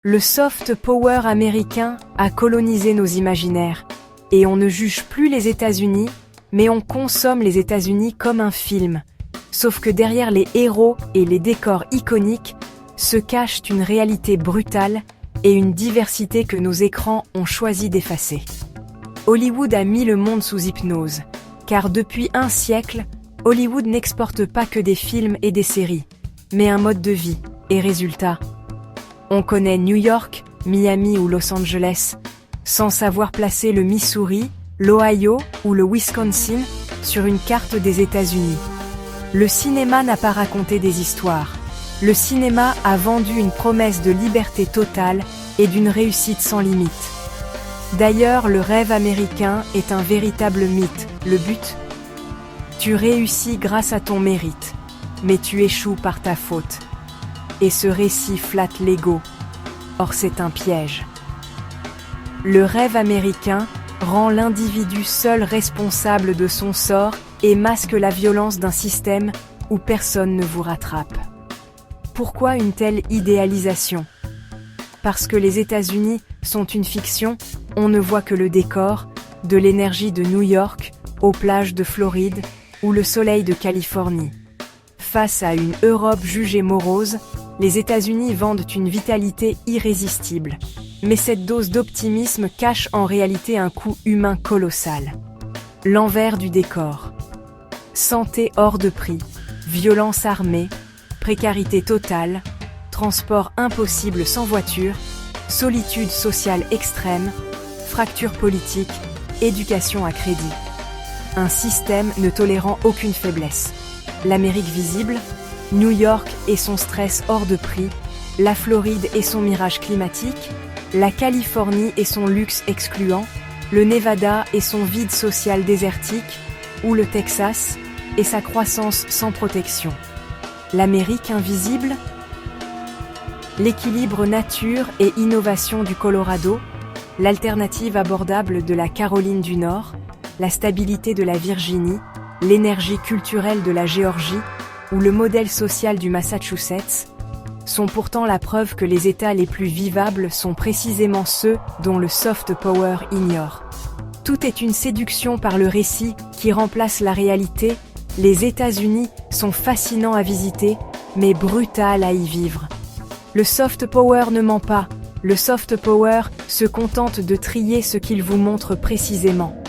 Le soft power américain a colonisé nos imaginaires, et on ne juge plus les États-Unis, mais on consomme les États-Unis comme un film. Sauf que derrière les héros et les décors iconiques se cachent une réalité brutale et une diversité que nos écrans ont choisi d'effacer. Hollywood a mis le monde sous hypnose, car depuis un siècle, Hollywood n'exporte pas que des films et des séries, mais un mode de vie, et résultat, on connaît New York, Miami ou Los Angeles, sans savoir placer le Missouri, l'Ohio ou le Wisconsin sur une carte des États-Unis. Le cinéma n'a pas raconté des histoires. Le cinéma a vendu une promesse de liberté totale et d'une réussite sans limite. D'ailleurs, le rêve américain est un véritable mythe. Le but ? Tu réussis grâce à ton mérite, mais tu échoues par ta faute. Et ce récit flatte l'ego. Or, c'est un piège. Le rêve américain rend l'individu seul responsable de son sort et masque la violence d'un système où personne ne vous rattrape. Pourquoi une telle idéalisation ? Parce que les États-Unis sont une fiction, on ne voit que le décor, de l'énergie de New York, aux plages de Floride ou le soleil de Californie. Face à une Europe jugée morose, les États-Unis vendent une vitalité irrésistible. Mais cette dose d'optimisme cache en réalité un coût humain colossal. L'envers du décor. Santé hors de prix, violence armée, précarité totale, transport impossible sans voiture, solitude sociale extrême, fracture politique, éducation à crédit. Un système ne tolérant aucune faiblesse. L'Amérique visible, New York et son stress hors de prix, la Floride et son mirage climatique, la Californie et son luxe excluant, le Nevada et son vide social désertique, ou le Texas et sa croissance sans protection. L'Amérique invisible ? L'équilibre nature et innovation du Colorado, l'alternative abordable de la Caroline du Nord, la stabilité de la Virginie, l'énergie culturelle de la Géorgie ou le modèle social du Massachusetts, sont pourtant la preuve que les États les plus vivables sont précisément ceux dont le soft power ignore. Tout est une séduction par le récit qui remplace la réalité. Les États-Unis sont fascinants à visiter, mais brutal à y vivre. Le soft power ne ment pas, le soft power se contente de trier ce qu'il vous montre précisément.